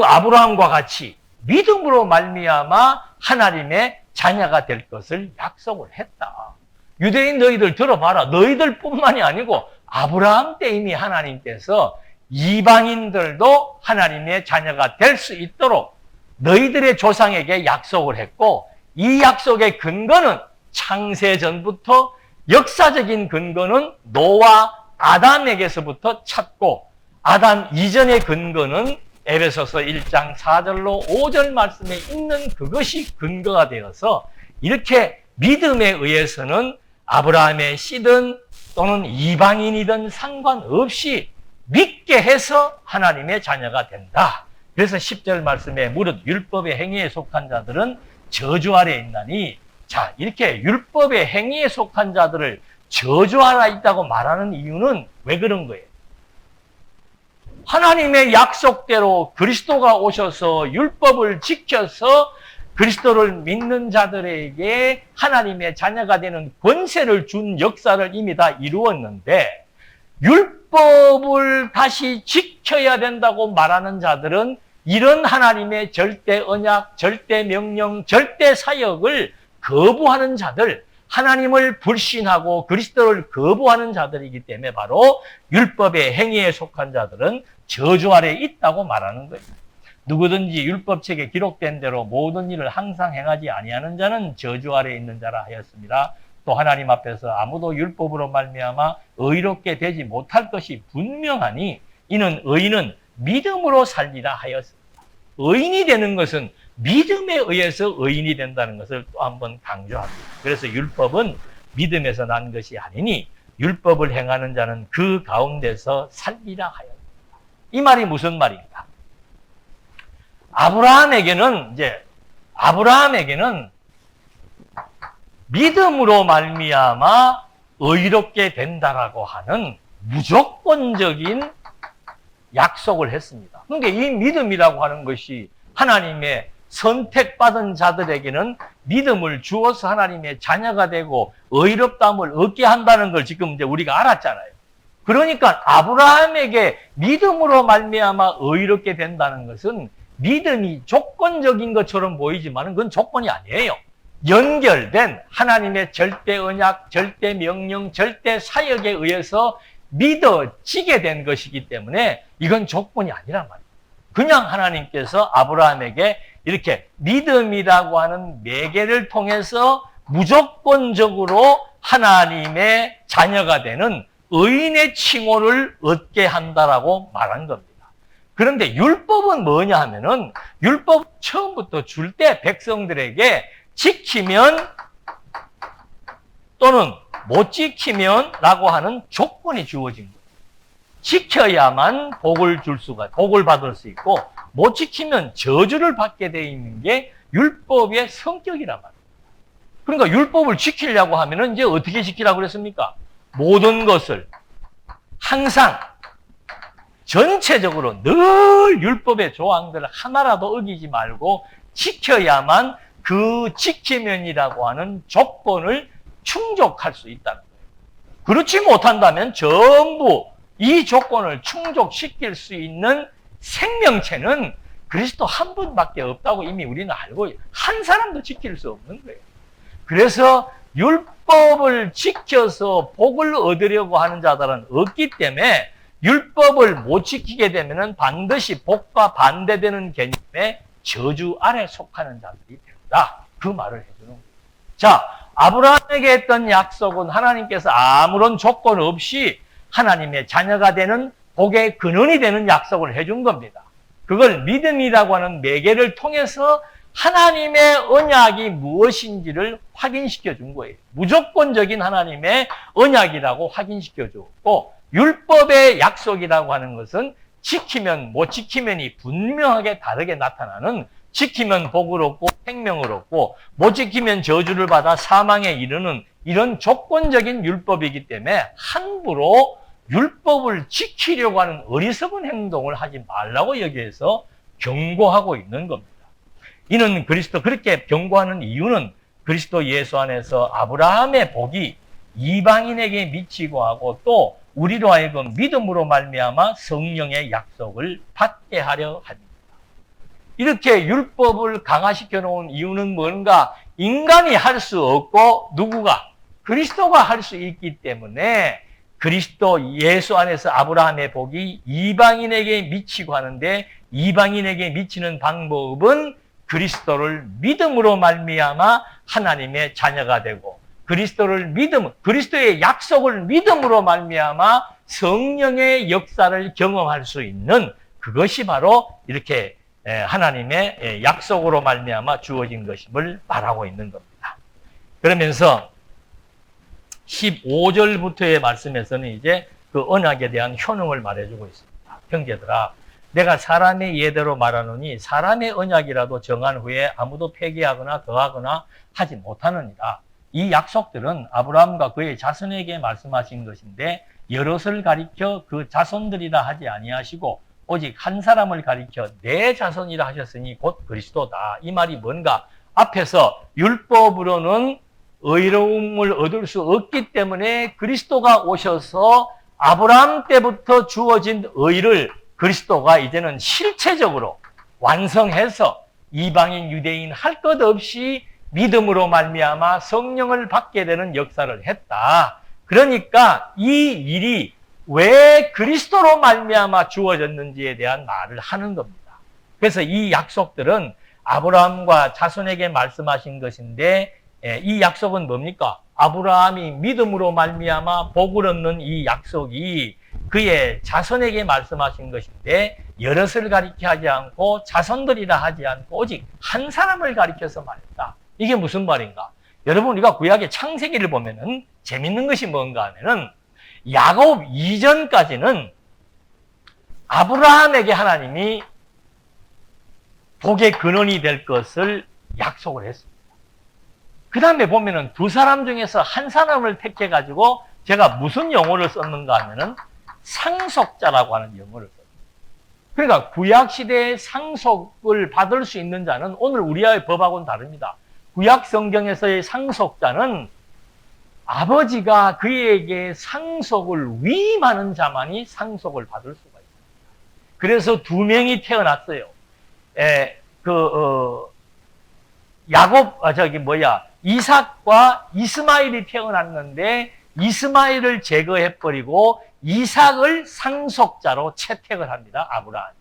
아브라함과 같이 믿음으로 말미암아 하나님의 자녀가 될 것을 약속을 했다. 유대인 너희들 들어봐라. 너희들뿐만이 아니고 아브라함 때 이미 하나님께서 이방인들도 하나님의 자녀가 될 수 있도록 너희들의 조상에게 약속을 했고, 이 약속의 근거는 창세 전부터, 역사적인 근거는 노아 아담에게서부터 찾고, 아담 이전의 근거는 에베소서 1장 4절로 5절 말씀에 있는 그것이 근거가 되어서, 이렇게 믿음에 의해서는 아브라함의 씨든 또는 이방인이든 상관없이 믿게 해서 하나님의 자녀가 된다. 그래서 10절 말씀에 무릇 율법의 행위에 속한 자들은 저주 아래에 있나니, 자, 이렇게 율법의 행위에 속한 자들을 저주 아래 있다고 말하는 이유는 왜 그런 거예요? 하나님의 약속대로 그리스도가 오셔서 율법을 지켜서 그리스도를 믿는 자들에게 하나님의 자녀가 되는 권세를 준 역사를 이미 다 이루었는데, 율법을 다시 지켜야 된다고 말하는 자들은 이런 하나님의 절대 언약, 절대 명령, 절대 사역을 거부하는 자들, 하나님을 불신하고 그리스도를 거부하는 자들이기 때문에 바로 율법의 행위에 속한 자들은 저주 아래에 있다고 말하는 거예요. 누구든지 율법책에 기록된 대로 모든 일을 항상 행하지 아니하는 자는 저주 아래에 있는 자라 하였습니다. 또 하나님 앞에서 아무도 율법으로 말미암아 의롭게 되지 못할 것이 분명하니 이는 의인은 믿음으로 살리라 하였습니다. 의인이 되는 것은 믿음에 의해서 의인이 된다는 것을 또 한번 강조합니다. 그래서 율법은 믿음에서 난 것이 아니니 율법을 행하는 자는 그 가운데서 살리라 하였습니다. 이 말이 무슨 말인가? 아브라함에게는 믿음으로 말미암아 의롭게 된다라고 하는 무조건적인 약속을 했습니다. 그러니까 이 믿음이라고 하는 것이 하나님의 선택받은 자들에게는 믿음을 주어서 하나님의 자녀가 되고 의롭다함을 얻게 한다는 걸 지금 이제 우리가 알았잖아요. 그러니까 아브라함에게 믿음으로 말미암아 의롭게 된다는 것은 믿음이 조건적인 것처럼 보이지만 그건 조건이 아니에요. 연결된 하나님의 절대 언약, 절대 명령, 절대 사역에 의해서 믿어지게 된 것이기 때문에 이건 조건이 아니란 말이에요. 그냥 하나님께서 아브라함에게 이렇게 믿음이라고 하는 매개를 통해서 무조건적으로 하나님의 자녀가 되는 의인의 칭호를 얻게 한다라고 말한 겁니다. 그런데 율법은 뭐냐 하면은 율법 처음부터 줄 때 백성들에게 지키면 또는 못 지키면 라고 하는 조건이 주어진 거예요. 지켜야만 복을 받을 수 있고 못 지키면 저주를 받게 되어 있는 게 율법의 성격이란 말이에요. 그러니까 율법을 지키려고 하면은 이제 어떻게 지키라고 그랬습니까? 모든 것을 항상 전체적으로 늘 율법의 조항들을 하나라도 어기지 말고 지켜야만 그 지키면이라고 하는 조건을 충족할 수 있다는 거예요. 그렇지 못한다면 전부 이 조건을 충족시킬 수 있는 생명체는 그리스도 한 분밖에 없다고 이미 우리는 알고 한 사람도 지킬 수 없는 거예요. 그래서 율법을 지켜서 복을 얻으려고 하는 자들은 없기 때문에 율법을 못 지키게 되면 반드시 복과 반대되는 개념의 저주 아래 속하는 자들이 된다. 그 말을 해주는 거예요. 자, 아브라함에게 했던 약속은 하나님께서 아무런 조건 없이 하나님의 자녀가 되는 복의 근원이 되는 약속을 해준 겁니다. 그걸 믿음이라고 하는 매개를 통해서 하나님의 언약이 무엇인지를 확인시켜 준 거예요. 무조건적인 하나님의 언약이라고 확인시켜 줬고, 율법의 약속이라고 하는 것은 지키면 못 지키면이 분명하게 다르게 나타나는, 지키면 복을 얻고 생명을 얻고 못 지키면 저주를 받아 사망에 이르는 이런 조건적인 율법이기 때문에 함부로 율법을 지키려고 하는 어리석은 행동을 하지 말라고 여기에서 경고하고 있는 겁니다. 이는 그렇게 경고하는 이유는 그리스도 예수 안에서 아브라함의 복이 이방인에게 미치고 하고 또 우리로 하여금 믿음으로 말미암아 성령의 약속을 받게 하려 합니다. 이렇게 율법을 강화시켜 놓은 이유는 뭔가? 인간이 할 수 없고 누구가? 그리스도가 할 수 있기 때문에 그리스도 예수 안에서 아브라함의 복이 이방인에게 미치고 하는데, 이방인에게 미치는 방법은 그리스도를 믿음으로 말미암아 하나님의 자녀가 되고, 그리스도의 약속을 믿음으로 말미암아 성령의 역사를 경험할 수 있는, 그것이 바로 이렇게 하나님의 약속으로 말미암아 주어진 것임을 말하고 있는 겁니다. 그러면서 15절부터의 말씀에서는 이제 그 언약에 대한 효능을 말해주고 있습니다. 형제들아, 내가 사람의 예대로 말하노니 사람의 언약이라도 정한 후에 아무도 폐기하거나 더하거나 하지 못하느니라. 이 약속들은 아브라함과 그의 자손에게 말씀하신 것인데 여럿을 가리켜 그 자손들이라 하지 아니하시고 오직 한 사람을 가리켜 내 자손이라 하셨으니 곧 그리스도다. 이 말이 뭔가? 앞에서 율법으로는 의로움을 얻을 수 없기 때문에 그리스도가 오셔서 아브라함 때부터 주어진 의를 그리스도가 이제는 실체적으로 완성해서 이방인 유대인 할 것 없이 믿음으로 말미암아 성령을 받게 되는 역사를 했다. 그러니까 이 일이 왜 그리스도로 말미암아 주어졌는지에 대한 말을 하는 겁니다. 그래서 이 약속들은 아브라함과 자손에게 말씀하신 것인데, 이 약속은 뭡니까? 아브라함이 믿음으로 말미암아 복을 얻는 이 약속이 그의 자손에게 말씀하신 것인데 여럿을 가리켜 하지 않고 자손들이라 하지 않고 오직 한 사람을 가리켜서 말했다. 이게 무슨 말인가? 여러분, 우리가 구약의 창세기를 보면은 재밌는 것이 뭔가 하면은 야곱 이전까지는 아브라함에게 하나님이 복의 근원이 될 것을 약속을 했습니다. 그 다음에 보면은 두 사람 중에서 한 사람을 택해가지고 제가 무슨 용어를 썼는가 하면은 상속자라고 하는 용어를 썼습니다. 그러니까 구약시대의 상속을 받을 수 있는 자는 오늘 우리의 법하고는 다릅니다. 구약 성경에서의 상속자는 아버지가 그에게 상속을 위임하는 자만이 상속을 받을 수가 있습니다. 그래서 두 명이 태어났어요. 이삭과 이스마엘이 태어났는데 이스마엘을 제거해버리고 이삭을 상속자로 채택을 합니다. 아브라함이.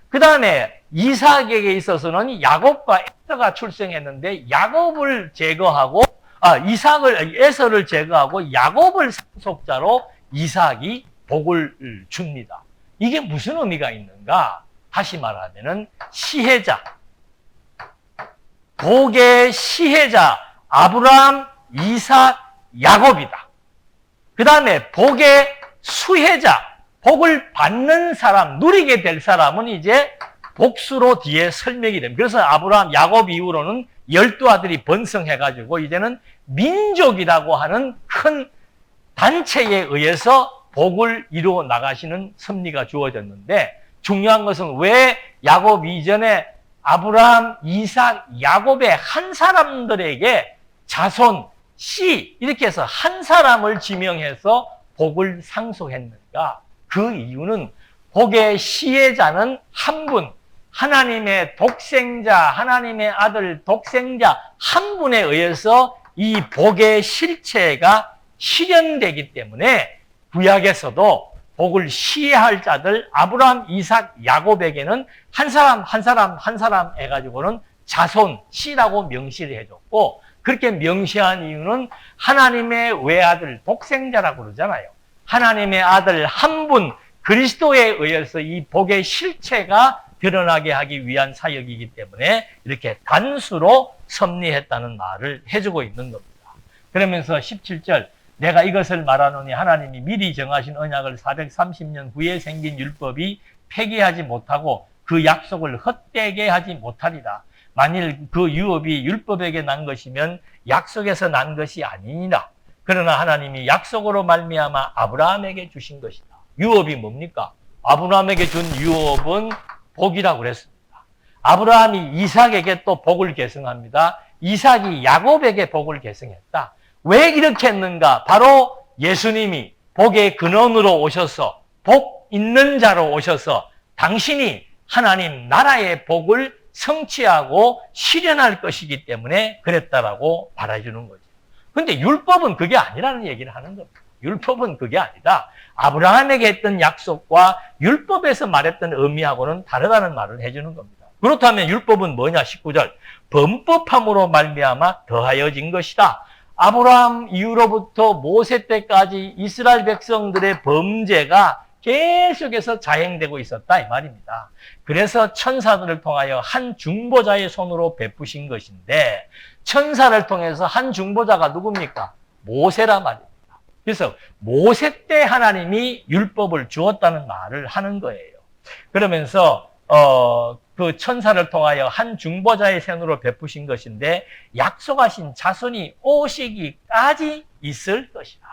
그 다음에 이삭에게 있어서는 야곱과 에서가 출생했는데 야곱을 제거하고 에서를 제거하고 야곱을 상속자로 이삭이 복을 줍니다. 이게 무슨 의미가 있는가? 다시 말하면은 시혜자, 복의 시혜자 아브라함, 이삭, 야곱이다. 그 다음에 복의 수혜자, 복을 받는 사람, 누리게 될 사람은 이제 복수로 뒤에 설명이 됩니다. 그래서 아브라함, 야곱 이후로는 12아들이 번성해가지고 이제는 민족이라고 하는 큰 단체에 의해서 복을 이루어 나가시는 섭리가 주어졌는데, 중요한 것은 왜 야곱 이전에 아브라함, 이삭, 야곱의 한 사람들에게 자손, 씨 이렇게 해서 한 사람을 지명해서 복을 상속했는가? 그 이유는 복의 시혜자는 한 분, 하나님의 독생자, 하나님의 아들 독생자 한 분에 의해서 이 복의 실체가 실현되기 때문에 구약에서도 복을 시해할 자들 아브라함, 이삭, 야곱에게는 한 사람 해가지고는 자손, 씨라고 명시를 해줬고, 그렇게 명시한 이유는 하나님의 외아들, 독생자라고 그러잖아요. 하나님의 아들 한 분, 그리스도에 의해서 이 복의 실체가 드러나게 하기 위한 사역이기 때문에 이렇게 단수로 섭리했다는 말을 해주고 있는 겁니다. 그러면서 17절, 내가 이것을 말하노니 하나님이 미리 정하신 언약을 430년 후에 생긴 율법이 폐기하지 못하고 그 약속을 헛되게 하지 못하리라. 만일 그 유업이 율법에게 난 것이면 약속에서 난 것이 아니니라. 그러나 하나님이 약속으로 말미암아 아브라함에게 주신 것이다. 유업이 뭡니까? 아브라함에게 준 유업은 복이라고 그랬습니다. 아브라함이 이삭에게 또 복을 계승합니다. 이삭이 야곱에게 복을 계승했다. 왜 이렇게 했는가? 바로 예수님이 복의 근원으로 오셔서 복 있는 자로 오셔서 당신이 하나님 나라의 복을 성취하고 실현할 것이기 때문에 그랬다라고 말해주는 거죠. 근데 율법은 그게 아니라는 얘기를 하는 겁니다. 율법은 그게 아니다. 아브라함에게 했던 약속과 율법에서 말했던 의미하고는 다르다는 말을 해주는 겁니다. 그렇다면 율법은 뭐냐? 19절. 범법함으로 말미암아 더하여진 것이다. 아브라함 이후로부터 모세 때까지 이스라엘 백성들의 범죄가 계속해서 자행되고 있었다 이 말입니다. 그래서 천사들을 통하여 한 중보자의 손으로 베푸신 것인데, 천사를 통해서 한 중보자가 누굽니까? 모세라 말입니다. 그래서 모세 때 하나님이 율법을 주었다는 말을 하는 거예요. 그러면서 그 천사를 통하여 한 중보자의 손으로 베푸신 것인데 약속하신 자손이 오시기까지 있을 것이다.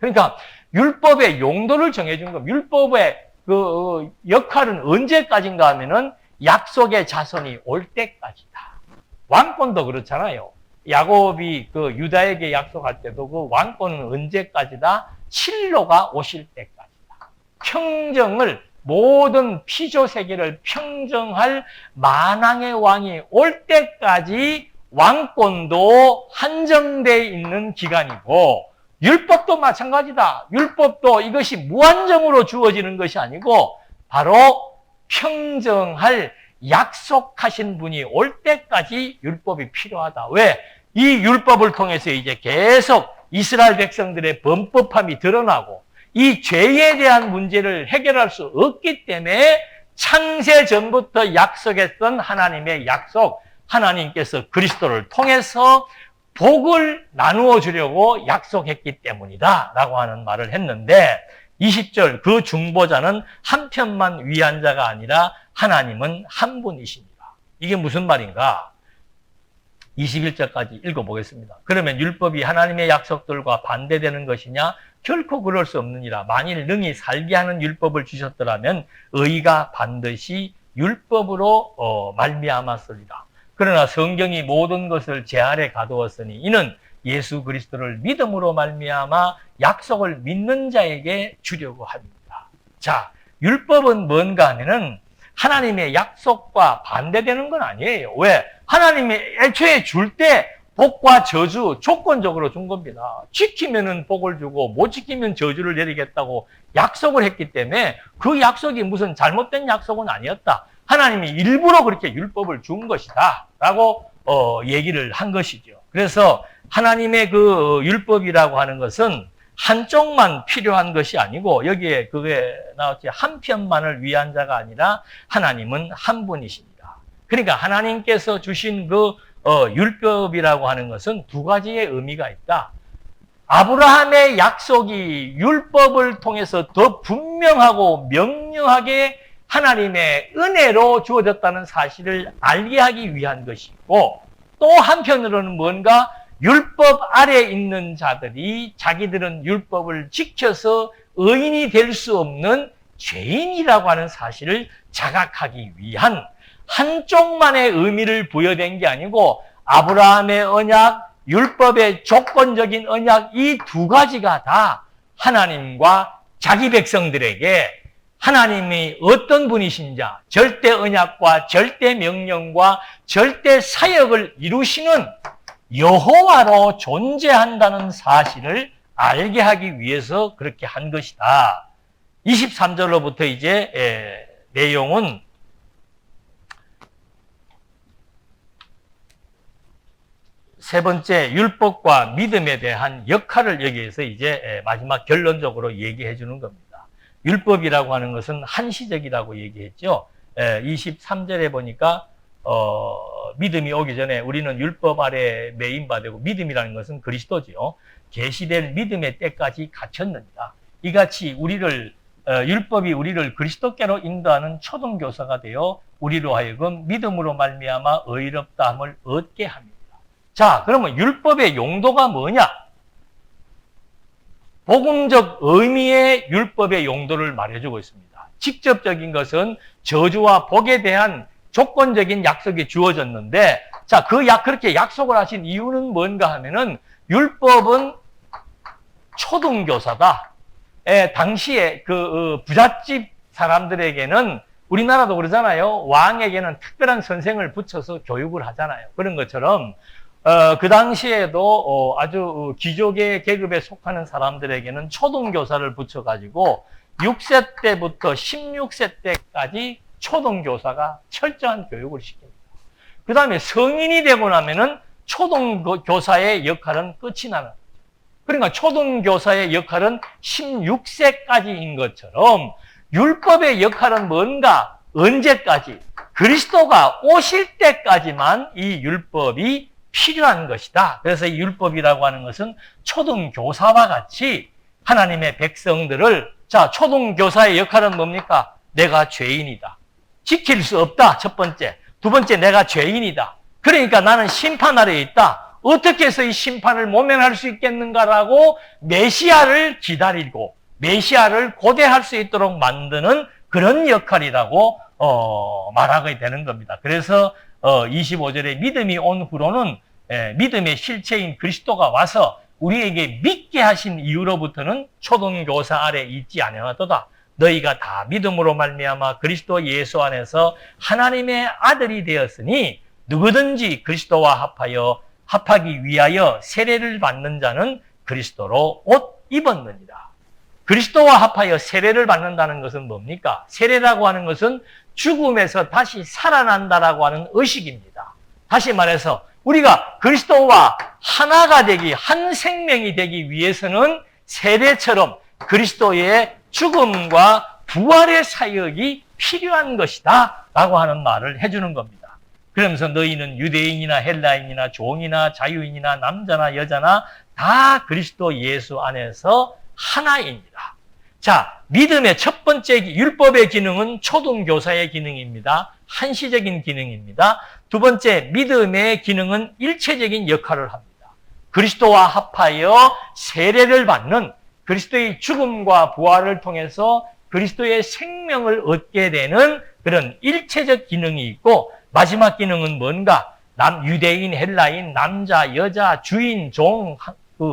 그러니까 율법의 용도를 정해준 겁니다. 율법의 그 역할은 언제까지인가 하면은 약속의 자손이 올 때까지다. 왕권도 그렇잖아요. 야곱이 그 유다에게 약속할 때도 그 왕권은 언제까지다? 실로가 오실 때까지다. 평정을, 모든 피조 세계를 평정할 만왕의 왕이 올 때까지 왕권도 한정되어 있는 기간이고, 율법도 마찬가지다. 율법도 이것이 무한정으로 주어지는 것이 아니고 바로 평정할 약속하신 분이 올 때까지 율법이 필요하다. 왜? 이 율법을 통해서 이제 계속 이스라엘 백성들의 범법함이 드러나고 이 죄에 대한 문제를 해결할 수 없기 때문에 창세 전부터 약속했던 하나님의 약속, 하나님께서 그리스도를 통해서 복을 나누어 주려고 약속했기 때문이다 라고 하는 말을 했는데, 20절 그 중보자는 한 편만 위한 자가 아니라 하나님은 한 분이십니다. 이게 무슨 말인가? 21절까지 읽어보겠습니다. 그러면 율법이 하나님의 약속들과 반대되는 것이냐? 결코 그럴 수 없느니라. 만일 능히 살게 하는 율법을 주셨더라면 의가 반드시 율법으로 말미암았으리라. 그러나 성경이 모든 것을 제 아래 가두었으니 이는 예수 그리스도를 믿음으로 말미암아 약속을 믿는 자에게 주려고 합니다. 자, 율법은 뭔가 하면은 하나님의 약속과 반대되는 건 아니에요. 왜? 하나님이 애초에 줄 때 복과 저주 조건적으로 준 겁니다. 지키면은 복을 주고 못 지키면 저주를 내리겠다고 약속을 했기 때문에 그 약속이 무슨 잘못된 약속은 아니었다. 하나님이 일부러 그렇게 율법을 준 것이다 라고 얘기를 한 것이죠. 그래서 하나님의 그 율법이라고 하는 것은 한쪽만 필요한 것이 아니고 여기에 그게 나왔지 한편만을 위한 자가 아니라 하나님은 한 분이십니다. 그러니까 하나님께서 주신 그 율법이라고 하는 것은 두 가지의 의미가 있다. 아브라함의 약속이 율법을 통해서 더 분명하고 명료하게 하나님의 은혜로 주어졌다는 사실을 알게 하기 위한 것이고, 또 한편으로는 뭔가 율법 아래 있는 자들이 자기들은 율법을 지켜서 의인이 될 수 없는 죄인이라고 하는 사실을 자각하기 위한 한쪽만의 의미를 부여된 게 아니고, 아브라함의 언약, 율법의 조건적인 언약, 이 두 가지가 다 하나님과 자기 백성들에게 하나님이 어떤 분이신자, 절대 언약과 절대 명령과 절대 사역을 이루시는 여호와로 존재한다는 사실을 알게 하기 위해서 그렇게 한 것이다. 23절로부터 이제 내용은 세 번째 율법과 믿음에 대한 역할을 여기에서 이제 마지막 결론적으로 얘기해 주는 겁니다. 율법이라고 하는 것은 한시적이라고 얘기했죠. 23절에 보니까 믿음이 오기 전에 우리는 율법 아래 매인바되고, 믿음이라는 것은 그리스도지요. 계시될 믿음의 때까지 갇혔느니라. 이같이 율법이 우리를 그리스도께로 인도하는 초등교사가 되어 우리로 하여금 믿음으로 말미암아 의롭다함을 얻게 합니다. 자, 그러면 율법의 용도가 뭐냐? 복음적 의미의 율법의 용도를 말해주고 있습니다. 직접적인 것은 저주와 복에 대한 조건적인 약속이 주어졌는데, 자, 그렇게 약속을 하신 이유는 뭔가 하면은, 율법은 초등교사다. 당시에 부잣집 사람들에게는, 우리나라도 그러잖아요. 왕에게는 특별한 선생을 붙여서 교육을 하잖아요. 그런 것처럼, 그 당시에도 아주 귀족의 계급에 속하는 사람들에게는 초등교사를 붙여가지고 6세 때부터 16세 때까지 초등교사가 철저한 교육을 시킵니다. 그 다음에 성인이 되고 나면은 초등교사의 역할은 끝이 나는 거죠. 그러니까 초등교사의 역할은 16세까지인 것처럼 율법의 역할은 뭔가 언제까지? 그리스도가 오실 때까지만 이 율법이 필요한 것이다. 그래서 이 율법이라고 하는 것은 초등교사와 같이 하나님의 백성들을, 자, 초등교사의 역할은 뭡니까? 내가 죄인이다. 지킬 수 없다. 첫 번째. 두 번째, 내가 죄인이다. 그러니까 나는 심판 아래에 있다. 어떻게 해서 이 심판을 모면할 수 있겠는가라고 메시아를 기다리고 메시아를 고대할 수 있도록 만드는 그런 역할이라고 말하게 되는 겁니다. 그래서 25절에 믿음이 온 후로는 믿음의 실체인 그리스도가 와서 우리에게 믿게 하신 이후로부터는 초등교사 아래 있지 아니하도다. 너희가 다 믿음으로 말미암아 그리스도 예수 안에서 하나님의 아들이 되었으니 누구든지 그리스도와 합하기 위하여 세례를 받는 자는 그리스도로 옷 입었느니라. 그리스도와 합하여 세례를 받는다는 것은 뭡니까? 세례라고 하는 것은 죽음에서 다시 살아난다라고 하는 의식입니다. 다시 말해서 우리가 그리스도와 하나가 되기, 한 생명이 되기 위해서는 세례처럼 그리스도의 죽음과 부활의 사역이 필요한 것이다 라고 하는 말을 해주는 겁니다. 그러면서 너희는 유대인이나 헬라인이나 종이나 자유인이나 남자나 여자나 다 그리스도 예수 안에서 하나입니다. 자, 믿음의 첫 번째 율법의 기능은 초등교사의 기능입니다. 한시적인 기능입니다. 두 번째, 믿음의 기능은 일체적인 역할을 합니다. 그리스도와 합하여 세례를 받는, 그리스도의 죽음과 부활을 통해서 그리스도의 생명을 얻게 되는 그런 일체적 기능이 있고, 마지막 기능은 뭔가? 유대인, 헬라인, 남자, 여자, 주인, 종,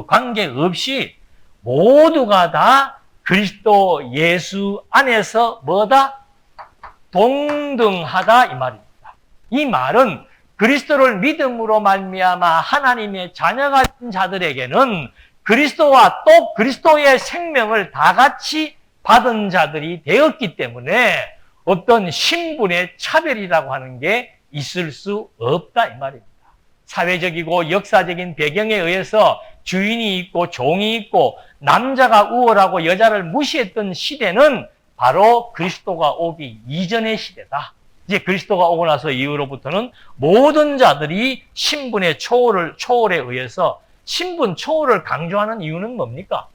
관계없이 모두가 다 그리스도 예수 안에서 뭐다? 동등하다 이 말입니다. 이 말은 그리스도를 믿음으로 말미암아 하나님의 자녀가 된 자들에게는 그리스도와 또 그리스도의 생명을 다 같이 받은 자들이 되었기 때문에 어떤 신분의 차별이라고 하는 게 있을 수 없다 이 말입니다. 사회적이고 역사적인 배경에 의해서 주인이 있고 종이 있고 남자가 우월하고 여자를 무시했던 시대는 바로 그리스도가 오기 이전의 시대다. 이제 그리스도가 오고 나서 이후로부터는 모든 자들이 신분의 초월에 의해서 신분 초월을 강조하는 이유는 뭡니까?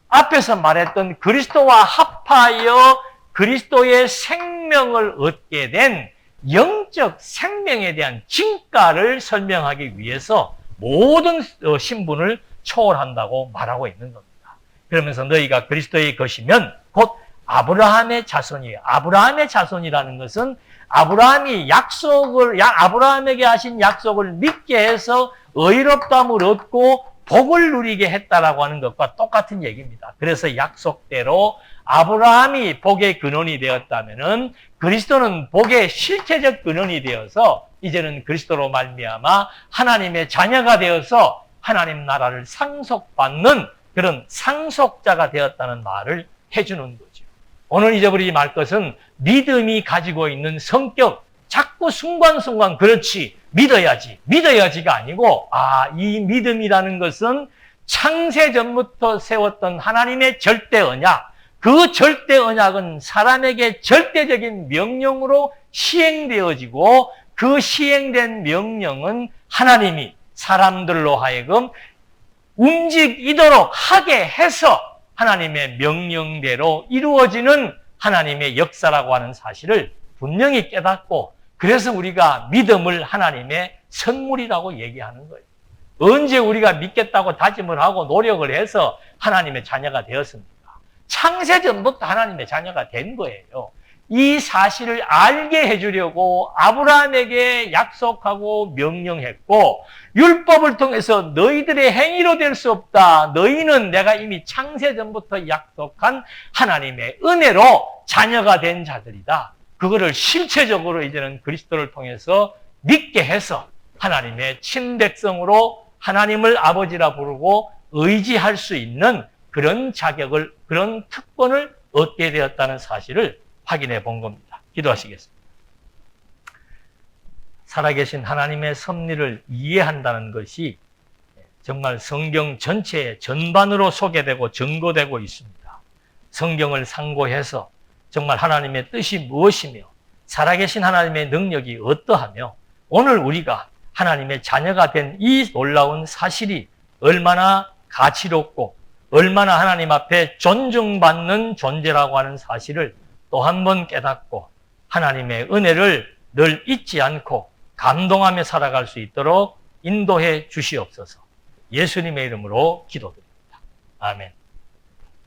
앞에서 말했던 그리스도와 합하여 그리스도의 생명을 얻게 된 영적 생명에 대한 진가를 설명하기 위해서 모든 신분을 초월한다고 말하고 있는 겁니다. 그러면서 너희가 그리스도의 것이면 곧 아브라함의 자손이에요. 아브라함의 자손이라는 것은 아브라함이 아브라함에게 하신 약속을 믿게 해서 의롭다함을 얻고 복을 누리게 했다라고 하는 것과 똑같은 얘기입니다. 그래서 약속대로 아브라함이 복의 근원이 되었다면은 그리스도는 복의 실체적 근원이 되어서 이제는 그리스도로 말미암아 하나님의 자녀가 되어서 하나님 나라를 상속받는 그런 상속자가 되었다는 말을 해주는 거죠. 오늘 잊어버리지 말 것은 믿음이 가지고 있는 성격, 자꾸 순간순간 그렇지 믿어야지가 아니고 이 믿음이라는 것은 창세전부터 세웠던 하나님의 절대 언약, 그 절대 언약은 사람에게 절대적인 명령으로 시행되어지고 그 시행된 명령은 하나님이 사람들로 하여금 움직이도록 하게 해서 하나님의 명령대로 이루어지는 하나님의 역사라고 하는 사실을 분명히 깨닫고 그래서 우리가 믿음을 하나님의 선물이라고 얘기하는 거예요. 언제 우리가 믿겠다고 다짐을 하고 노력을 해서 하나님의 자녀가 되었습니까? 창세전부터 하나님의 자녀가 된 거예요. 이 사실을 알게 해주려고 아브라함에게 약속하고 명령했고 율법을 통해서 너희들의 행위로 될 수 없다. 너희는 내가 이미 창세전부터 약속한 하나님의 은혜로 자녀가 된 자들이다. 그거를 실체적으로 이제는 그리스도를 통해서 믿게 해서 하나님의 친백성으로 하나님을 아버지라 부르고 의지할 수 있는 그런 자격을, 그런 특권을 얻게 되었다는 사실을 확인해 본 겁니다. 기도하시겠습니다. 살아계신 하나님의 섭리를 이해한다는 것이 정말 성경 전체의 전반으로 소개되고 증거되고 있습니다. 성경을 상고해서 정말 하나님의 뜻이 무엇이며 살아계신 하나님의 능력이 어떠하며 오늘 우리가 하나님의 자녀가 된 이 놀라운 사실이 얼마나 가치롭고 얼마나 하나님 앞에 존중받는 존재라고 하는 사실을 또 한 번 깨닫고 하나님의 은혜를 늘 잊지 않고 감동하며 살아갈 수 있도록 인도해 주시옵소서. 예수님의 이름으로 기도드립니다. 아멘.